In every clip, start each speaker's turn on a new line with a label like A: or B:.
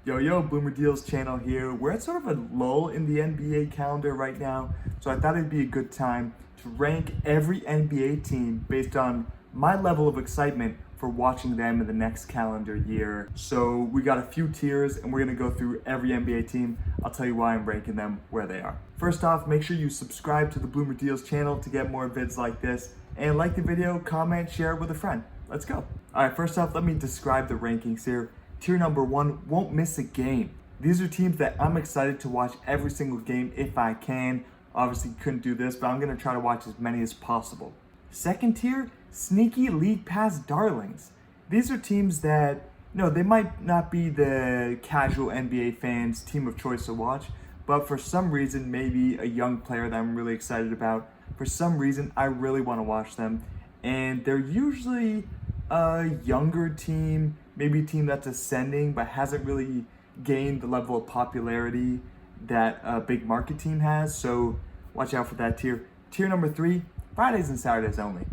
A: Yo, Boomer Deals channel here. We're at sort of a lull in the NBA calendar right now, so I thought it'd be a good time to rank every NBA team based on my level of excitement for watching them in the next calendar year. So we got a few tiers and we're gonna go through every NBA team. I'll tell you why I'm ranking them where they are. First off, make sure you subscribe to the Boomer Deals channel to get more vids like this, and like the video, comment, share it with a friend. Let's go. All right, first off, let me describe the rankings here. Tier number one, won't miss a game. These are teams that I'm excited to watch every single game if I can. Obviously couldn't do this, but I'm gonna try to watch as many as possible. Second tier, sneaky league pass darlings. These are teams that, they might not be the casual NBA fans team of choice to watch, but for some reason, maybe a young player that I'm really excited about, for some reason, I really wanna watch them. And they're usually a younger team, maybe a team that's ascending but hasn't really gained the level of popularity that a big market team has. So watch out for that tier. Tier number three, Fridays and Saturdays only.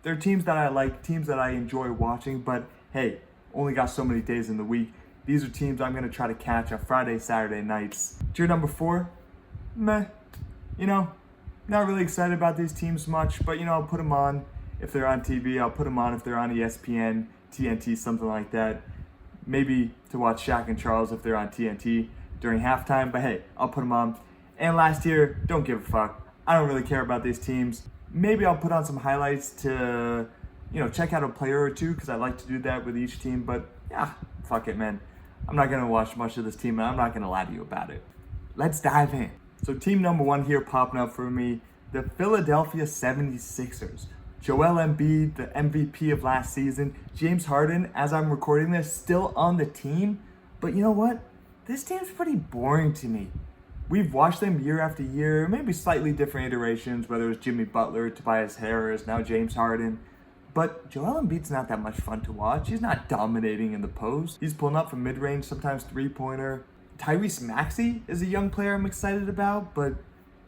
A: They're teams that I like, teams that I enjoy watching, but hey, only got so many days in the week. These are teams I'm gonna try to catch on Friday, Saturday nights. Tier number four, meh. Not really excited about these teams much, but I'll put them on. If they're on TV, I'll put them on if they're on ESPN, TNT, something like that. Maybe to watch Shaq and Charles if they're on TNT during halftime, but hey, I'll put them on. And last year, don't give a fuck. I don't really care about these teams. Maybe I'll put on some highlights to, check out a player or two because I like to do that with each team, but yeah, fuck it, man. I'm not gonna watch much of this team and I'm not gonna lie to you about it. Let's dive in. So team number one here popping up for me, the Philadelphia 76ers. Joel Embiid, the MVP of last season. James Harden, as I'm recording this, still on the team. But you know what? This team's pretty boring to me. We've watched them year after year, maybe slightly different iterations, whether it was Jimmy Butler, Tobias Harris, now James Harden. But Joel Embiid's not that much fun to watch. He's not dominating in the post. He's pulling up from mid-range, sometimes three-pointer. Tyrese Maxey is a young player I'm excited about, but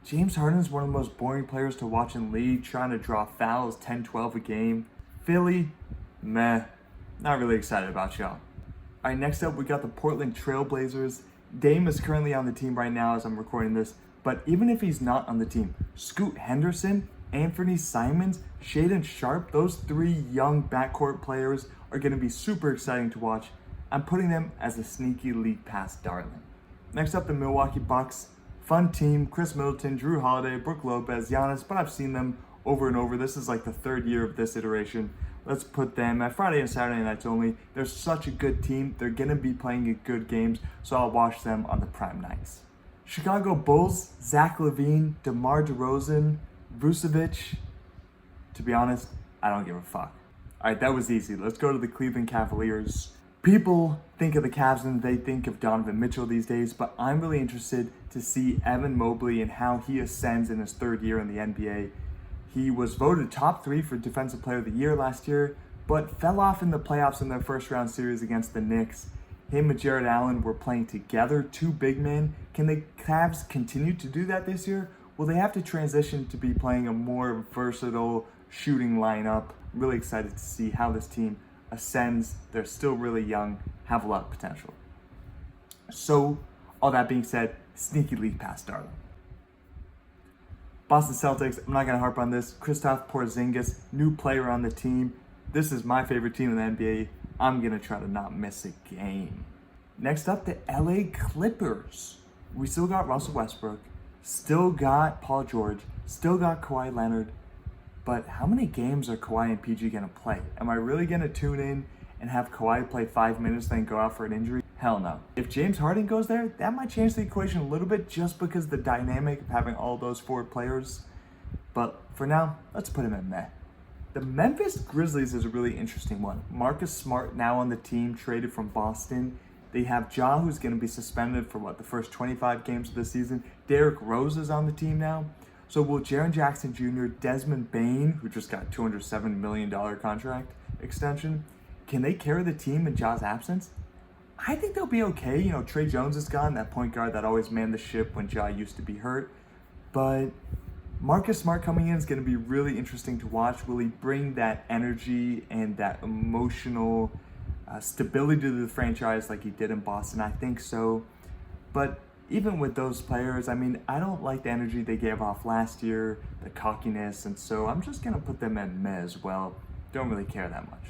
A: James Harden is one of the most boring players to watch in the league, trying to draw fouls 10, 12 a game. Philly, meh, not really excited about y'all. All right, next up, we got the Portland Trail Blazers. Dame is currently on the team right now as I'm recording this, but even if he's not on the team, Scoot Henderson, Anthony Simons, Shaedon Sharpe, those three young backcourt players are gonna be super exciting to watch. I'm putting them as a sneaky league pass darling. Next up, the Milwaukee Bucks. Fun team, Chris Middleton, Drew Holiday, Brook Lopez, Giannis, but I've seen them over and over. This is like the third year of this iteration. Let's put them at Friday and Saturday nights only. They're such a good team. They're gonna be playing good games, so I'll watch them on the prime nights. Chicago Bulls, Zach LaVine, DeMar DeRozan, Vucevic. To be honest, I don't give a fuck. All right, that was easy. Let's go to the Cleveland Cavaliers. People think of the Cavs and they think of Donovan Mitchell these days, but I'm really interested to see Evan Mobley and how he ascends in his third year in the NBA. He was voted top 3 for Defensive Player of the Year last year, but fell off in the playoffs in their first round series against the Knicks. Him and Jared Allen were playing together, two big men. Can the Cavs continue to do that this year? Will they have to transition to be playing a more versatile shooting lineup? I'm really excited to see how this team ascends. They're still really young, have a lot of potential. So, all that being said, sneaky league pass darling. Boston Celtics, I'm not going to harp on this. Kristaps Porzingis, new player on the team. This is my favorite team in the NBA. I'm going to try to not miss a game. Next up, the LA Clippers. We still got Russell Westbrook, still got Paul George, still got Kawhi Leonard. But how many games are Kawhi and PG going to play? Am I really going to tune in and have Kawhi play 5 minutes then go out for an injury? Hell no. If James Harden goes there, that might change the equation a little bit just because the dynamic of having all those forward players. But for now, let's put him in meh. The Memphis Grizzlies is a really interesting one. Marcus Smart now on the team, traded from Boston. They have Ja, who's going to be suspended for the first 25 games of the season. Derrick Rose is on the team now. So will Jaren Jackson Jr., Desmond Bane, who just got $207 million contract extension, can they carry the team in Ja's absence? I think they'll be okay. Trey Jones is gone, that point guard that always manned the ship when Ja used to be hurt. But Marcus Smart coming in is going to be really interesting to watch. Will he bring that energy and that emotional stability to the franchise like he did in Boston? I think so. But even with those players, I mean, I don't like the energy they gave off last year, the cockiness, and so I'm just going to put them at meh as well. Don't really care that much.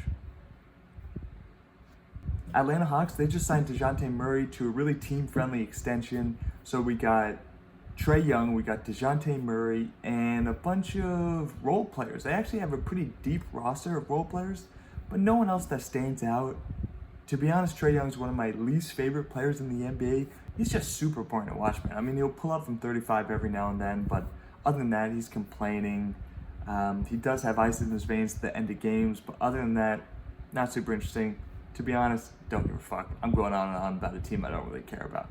A: Atlanta Hawks, they just signed DeJounte Murray to a really team-friendly extension. So we got Trae Young, we got DeJounte Murray, and a bunch of role players. They actually have a pretty deep roster of role players, but no one else that stands out. To be honest, Trae Young's one of my least favorite players in the NBA. He's just super boring to watch, man. I mean, he'll pull up from 35 every now and then, but other than that, he's complaining. He does have ice in his veins at the end of games, but other than that, not super interesting. To be honest, don't give a fuck. I'm going on and on about a team I don't really care about.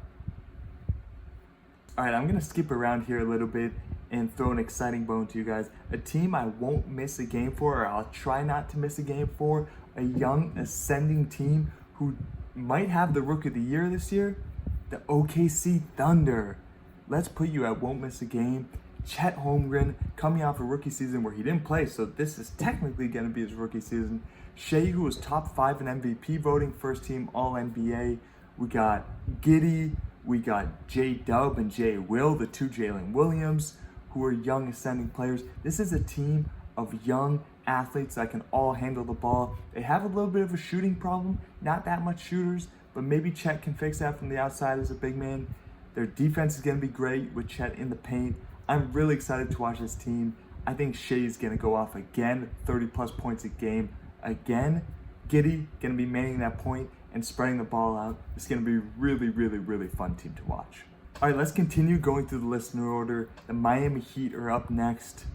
A: All right, I'm going to skip around here a little bit and throw an exciting bone to you guys. A team I won't miss a game for, or I'll try not to miss a game for, a young ascending team who might have the Rookie of the Year this year, the OKC Thunder. Let's put you at won't miss a game. Chet Holmgren coming off a rookie season where he didn't play, so this is technically going to be his rookie season. Shea, who was top 5 in MVP voting, first team All-NBA. We got Giddey, we got J-Dub and J. Will, the two Jalen Williams, who are young ascending players. This is a team of young athletes that can all handle the ball. They have a little bit of a shooting problem, not that much shooters, but maybe Chet can fix that from the outside as a big man. Their defense is going to be great with Chet in the paint. I'm really excited to watch this team. I think Shea's going to go off again, 30-plus points a game again. Giddey going to be manning that point and spreading the ball out. It's going to be really, really, really fun team to watch. All right, let's continue going through the listener order. The Miami Heat are up next.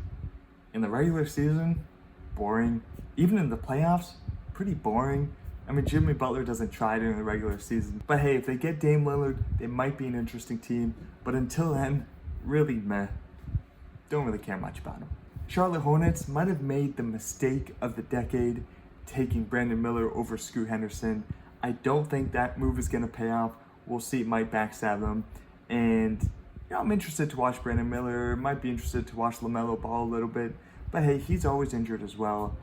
A: In the regular season, boring. Even in the playoffs, pretty boring. I mean, Jimmy Butler doesn't try during the regular season. But hey, if they get Dame Lillard, they might be an interesting team. But until then, really meh. Don't really care much about them. Charlotte Hornets might have made the mistake of the decade, taking Brandon Miller over Scoot Henderson. I don't think that move is going to pay off. We'll see. It might backstab them. And I'm interested to watch Brandon Miller. Might be interested to watch LaMelo Ball a little bit. But hey, he's always injured as well.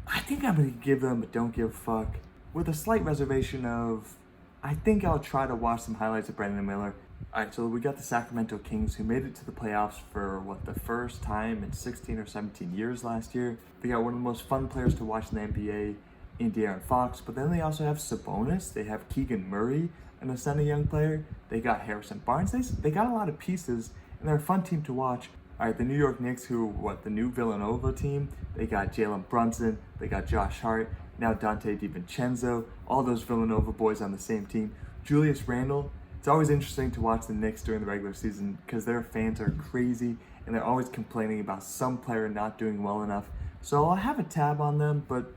A: I think I'm going to give them a don't give a fuck with a slight reservation of I think I'll try to watch some highlights of Brandon Miller. Alright, so we got the Sacramento Kings who made it to the playoffs for the first time in 16 or 17 years last year. They got one of the most fun players to watch in the NBA in De'Aaron Fox, but then they also have Sabonis, they have Keegan Murray, an ascending young player. They got Harrison Barnes. They got a lot of pieces, and they're a fun team to watch. Alright, the New York Knicks, the new Villanova team, they got Jalen Brunson, they got Josh Hart, now Dante DiVincenzo, all those Villanova boys on the same team. Julius Randle. It's always interesting to watch the Knicks during the regular season because their fans are crazy and they're always complaining about some player not doing well enough. So I'll have a tab on them, but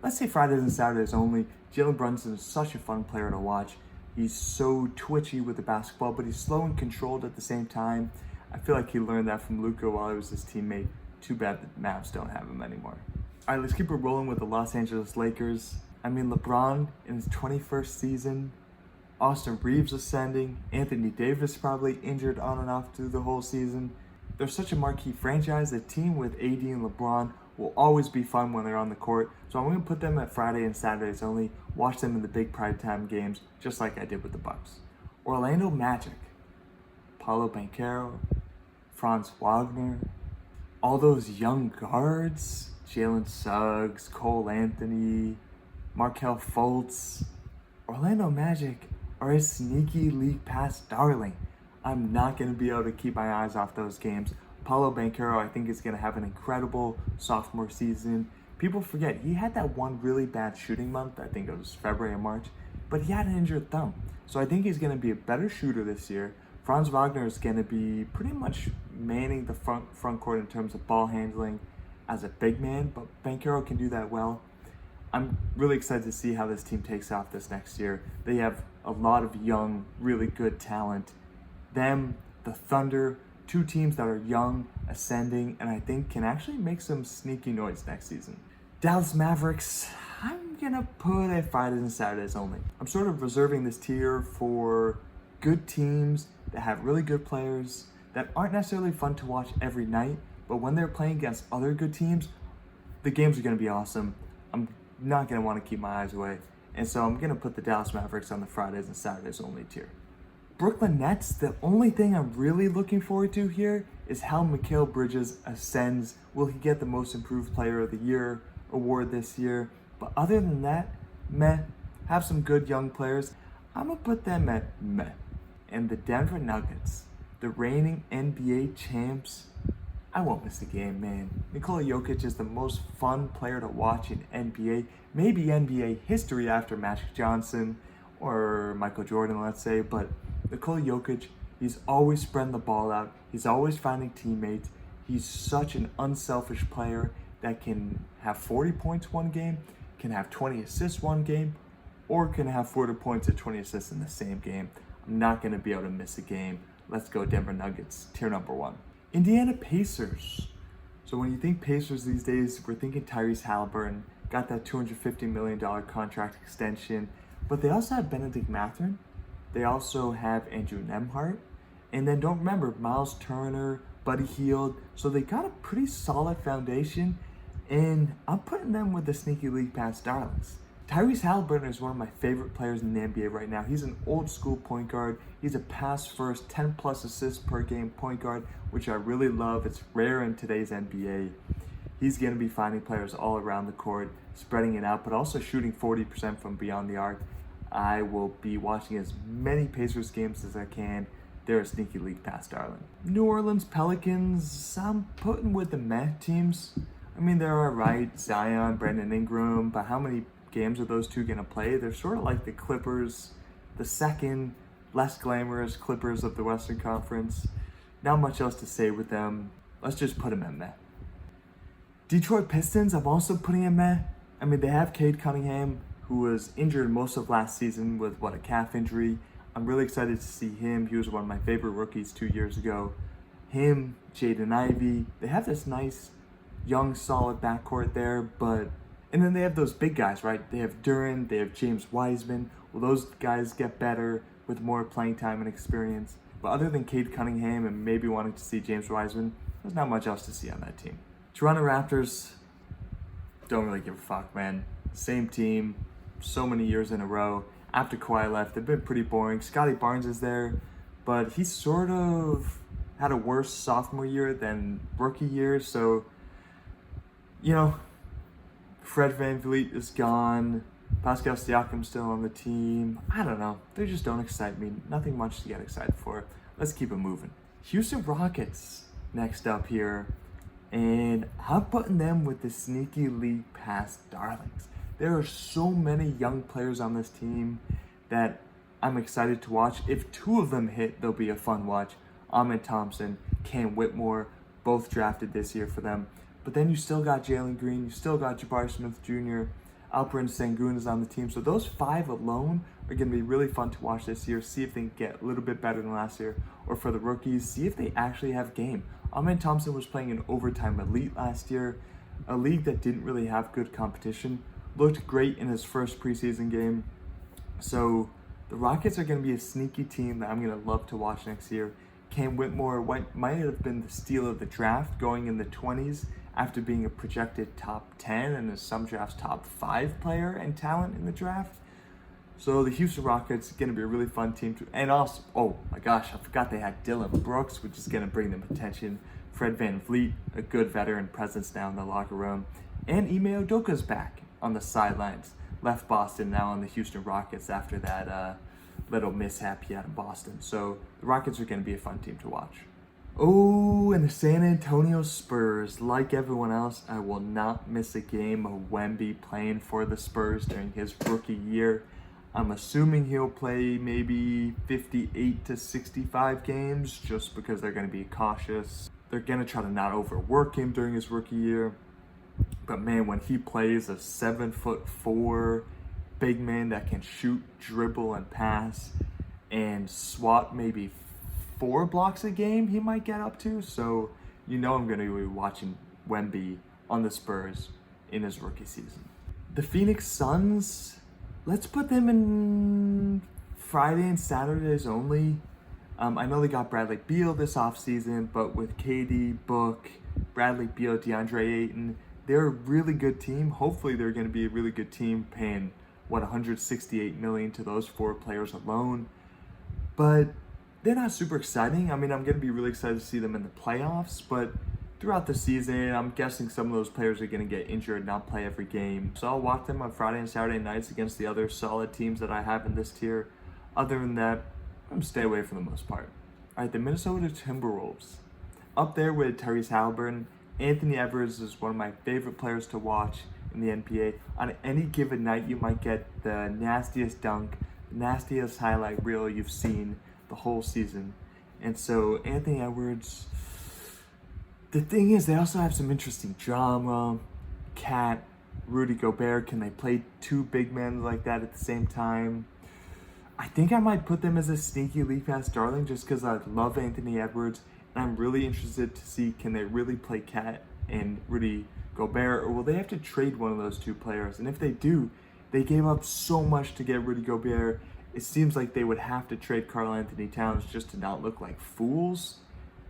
A: let's say Fridays and Saturdays only. Jalen Brunson is such a fun player to watch. He's so twitchy with the basketball, but he's slow and controlled at the same time. I feel like he learned that from Luka while he was his teammate. Too bad the Mavs don't have him anymore. All right, let's keep it rolling with the Los Angeles Lakers. I mean, LeBron in his 21st season, Austin Reeves ascending, Anthony Davis probably injured on and off through the whole season. They're such a marquee franchise. A team with AD and LeBron will always be fun when they're on the court. So I'm going to put them at Friday and Saturdays only. Watch them in the big primetime games, just like I did with the Bucks. Orlando Magic. Paolo Banchero, Franz Wagner, all those young guards, Jalen Suggs, Cole Anthony, Markelle Fultz. Orlando Magic are a sneaky league pass darling. I'm not going to be able to keep my eyes off those games. Paolo Banchero, I think, is going to have an incredible sophomore season. People forget, he had that one really bad shooting month, I think it was February or March, but he had an injured thumb. So I think he's going to be a better shooter this year. Franz Wagner is going to be pretty much manning the front court in terms of ball handling as a big man, but Banchero can do that well. I'm really excited to see how this team takes off this next year. They have a lot of young, really good talent. Them, the Thunder, two teams that are young, ascending, and I think can actually make some sneaky noise next season. Dallas Mavericks, I'm going to put it Fridays and Saturdays only. I'm sort of reserving this tier for good teams that have really good players that aren't necessarily fun to watch every night, but when they're playing against other good teams, the games are going to be awesome. I'm not going to want to keep my eyes away. And so I'm going to put the Dallas Mavericks on the Fridays and Saturdays only tier. Brooklyn Nets, the only thing I'm really looking forward to here is how Mikal Bridges ascends. Will he get the Most Improved Player of the Year award this year? But other than that, meh. Have some good young players. I'm going to put them at meh. And the Denver Nuggets, the reigning NBA champs, I won't miss a game, man. Nikola Jokic is the most fun player to watch in NBA, maybe NBA history after Magic Johnson or Michael Jordan, let's say. But Nikola Jokic, he's always spreading the ball out. He's always finding teammates. He's such an unselfish player that can have 40 points one game, can have 20 assists one game, or can have 40 points and 20 assists in the same game. I'm not going to be able to miss a game. Let's go Denver Nuggets, tier number 1. Indiana Pacers. So when you think Pacers these days, we're thinking Tyrese Halliburton, got that $250 million contract extension, but they also have Benedict Mathurin. They also have Andrew Nembhard. And then don't remember, Miles Turner, Buddy Hield. So they got a pretty solid foundation, and I'm putting them with the sneaky league pass darlings. Tyrese Halliburton is one of my favorite players in the NBA right now. He's an old school point guard. He's a pass first, 10 plus assists per game point guard, which I really love. It's rare in today's NBA. He's going to be finding players all around the court, spreading it out, but also shooting 40% from beyond the arc. I will be watching as many Pacers games as I can. They're a sneaky league pass darling. New Orleans Pelicans, I'm putting with the meh teams. I mean, they're all right. Zion, Brandon Ingram, but how many games are those two going to play? They're sort of like the Clippers, the second less glamorous Clippers of the Western Conference. Not much else to say with them. Let's just put them at meh. Detroit Pistons, I'm also putting at meh. I mean, they have Cade Cunningham, who was injured most of last season with, a calf injury. I'm really excited to see him. He was one of my favorite rookies 2 years ago. Him, Jaden Ivey, they have this nice, young, solid backcourt there, but and then they have those big guys, right? They have Duren, they have James Wiseman. Will those guys get better with more playing time and experience? But other than Cade Cunningham and maybe wanting to see James Wiseman, there's not much else to see on that team. Toronto Raptors, don't really give a fuck, man. Same team, so many years in a row. After Kawhi left, they've been pretty boring. Scotty Barnes is there, but he sort of had a worse sophomore year than rookie year, so, Fred VanVleet is gone. Pascal Siakam's still on the team. I don't know. They just don't excite me. Nothing much to get excited for. Let's keep it moving. Houston Rockets next up here. And I'm putting them with the sneaky league pass darlings. There are so many young players on this team that I'm excited to watch. If two of them hit, they'll be a fun watch. Ahmed Thompson, Cam Whitmore, both drafted this year for them. But then you still got Jalen Green, you still got Jabari Smith Jr., Alperen Sengun is on the team. So those 5 alone are going to be really fun to watch this year, see if they can get a little bit better than last year. Or for the rookies, see if they actually have game. Ahmed Thompson was playing in overtime elite last year, a league that didn't really have good competition. Looked great in his first preseason game. So the Rockets are going to be a sneaky team that I'm going to love to watch next year. Cam Whitmore might have been the steal of the draft, going in the 20s after being a projected top 10 and in some drafts top 5 player and talent in the draft. So the Houston Rockets are going to be a really fun team to, and also, oh my gosh, I forgot they had Dylan Brooks, which is going to bring them attention. Fred VanVleet, a good veteran presence now in the locker room, and Ime Udoka's back on the sidelines. Left Boston, now on the Houston Rockets after that little mishap he had in Boston. So the Rockets are going to be a fun team to watch. Oh, and the San Antonio Spurs. Like everyone else, I will not miss a game of Wemby playing for the Spurs during his rookie year. I'm assuming he'll play maybe 58 to 65 games just because they're going to be cautious. They're going to try to not overwork him during his rookie year. But man, when he plays a 7'4" big man that can shoot, dribble, and pass, and swat maybe 4 blocks a game, he might get up to. So I'm going to be watching Wemby on the Spurs in his rookie season. The Phoenix Suns, let's put them in Friday and Saturdays only. I know they got Bradley Beal this offseason, but with KD, Book, Bradley Beal, DeAndre Ayton, they're a really good team. Hopefully they're going to be a really good team, paying, what, $168 million to those 4 players alone. But they're not super exciting. I mean, I'm going to be really excited to see them in the playoffs, but throughout the season, I'm guessing some of those players are going to get injured and not play every game. So I'll watch them on Friday and Saturday nights against the other solid teams that I have in this tier. Other than that, I'm going to stay away for the most part. All right, the Minnesota Timberwolves. Up there with Tyrese Halliburton, Anthony Edwards is one of my favorite players to watch in the NBA. On any given night, you might get the nastiest dunk, the nastiest highlight reel you've seen the whole season. And so Anthony Edwards, the thing is, they also have some interesting drama. Cat, Rudy Gobert, can they play 2 big men like that at the same time? I think I might put them as a sneaky league pass darling just because I love Anthony Edwards. And I'm really interested to see, can they really play Cat and Rudy Gobert, or will they have to trade one of those 2 players? And if they do, they gave up so much to get Rudy Gobert. It seems like they would have to trade Karl Anthony Towns just to not look like fools.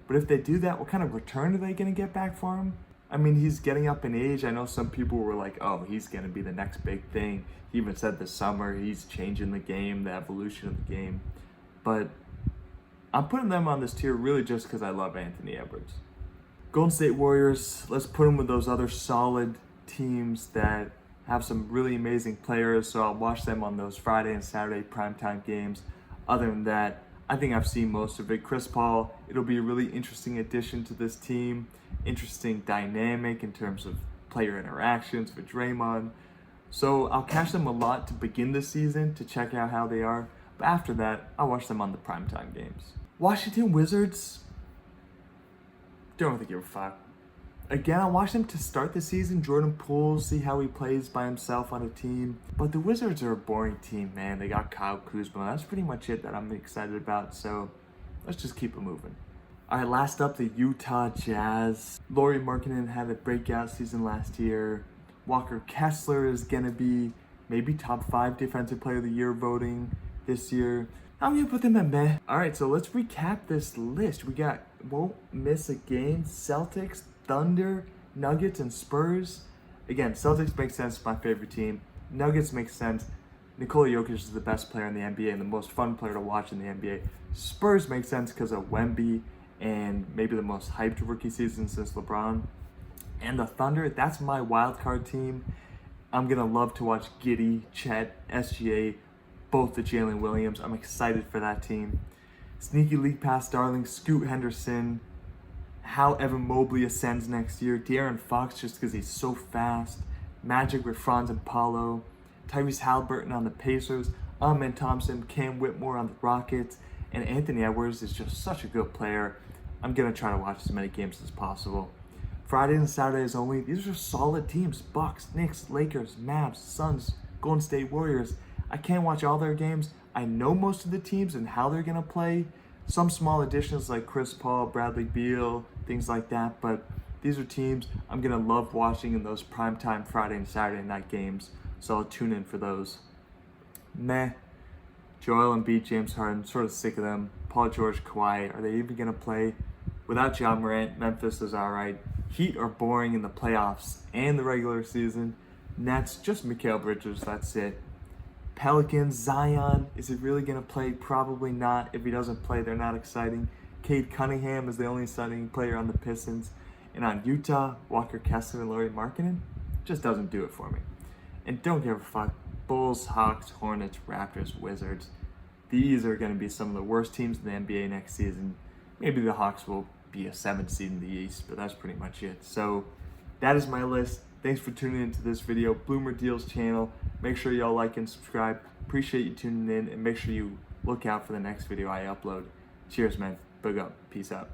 A: But if they do that, what kind of return are they going to get back for him? I mean, he's getting up in age. I know some people were like, oh, he's going to be the next big thing. He even said this summer he's changing the game, the evolution of the game. But I'm putting them on this tier really just because I love Anthony Edwards. Golden State Warriors, let's put them with those other solid teams that have some really amazing players, so I'll watch them on those Friday and Saturday primetime games. Other than that, I think I've seen most of it. Chris Paul, it'll be a really interesting addition to this team, interesting dynamic in terms of player interactions with Draymond. So I'll catch them a lot to begin the season to check out how they are, but after that, I'll watch them on the primetime games. Washington Wizards, don't really give a fuck. Again, I watched them to start the season. Jordan Poole, see how he plays by himself on a team. But the Wizards are a boring team, man. They got Kyle Kuzma. That's pretty much it that I'm excited about. So let's just keep it moving. All right, last up, the Utah Jazz. Lauri Markkanen had a breakout season last year. Walker Kessler is going to be maybe top 5 defensive player of the year voting this year. I'm going to put them at meh. All right, so let's recap this list. We got won't miss a game, Celtics, Thunder, Nuggets, and Spurs. Again, Celtics makes sense, my favorite team. Nuggets makes sense. Nikola Jokic is the best player in the NBA and the most fun player to watch in the NBA. Spurs makes sense because of Wemby and maybe the most hyped rookie season since LeBron. And the Thunder, that's my wild card team. I'm going to love to watch Giddey, Chet, SGA, both the Jalen Williams. I'm excited for that team. Sneaky league pass darling, Scoot Henderson. How Evan Mobley ascends next year. De'Aaron Fox just because he's so fast. Magic with Franz and Paulo. Tyrese Halliburton on the Pacers. Amen Thompson, Cam Whitmore on the Rockets. And Anthony Edwards is just such a good player. I'm going to try to watch as many games as possible. Friday and Saturdays only. These are solid teams. Bucks, Knicks, Lakers, Mavs, Suns, Golden State Warriors. I can't watch all their games. I know most of the teams and how they're going to play. Some small additions like Chris Paul, Bradley Beal, things like that. But these are teams I'm going to love watching in those primetime Friday and Saturday night games. So I'll tune in for those. Meh. Joel Embiid, James Harden, sort of sick of them. Paul George, Kawhi, are they even going to play? Without John Morant, Memphis is all right. Heat are boring in the playoffs and the regular season. Nets, just Mikal Bridges, that's it. Pelicans, Zion, is he really going to play? Probably not. If he doesn't play, they're not exciting. Cade Cunningham is the only exciting player on the Pistons. And on Utah, Walker Kessler and Lauri Markkanen just doesn't do it for me. And don't give a fuck. Bulls, Hawks, Hornets, Raptors, Wizards. These are going to be some of the worst teams in the NBA next season. Maybe the Hawks will be a 7th seed in the East, but that's pretty much it. So that is my list. Thanks for tuning into this video. Bloomer Deals channel. Make sure y'all like and subscribe. Appreciate you tuning in, and make sure you look out for the next video I upload. Cheers, man. Big up. Peace out.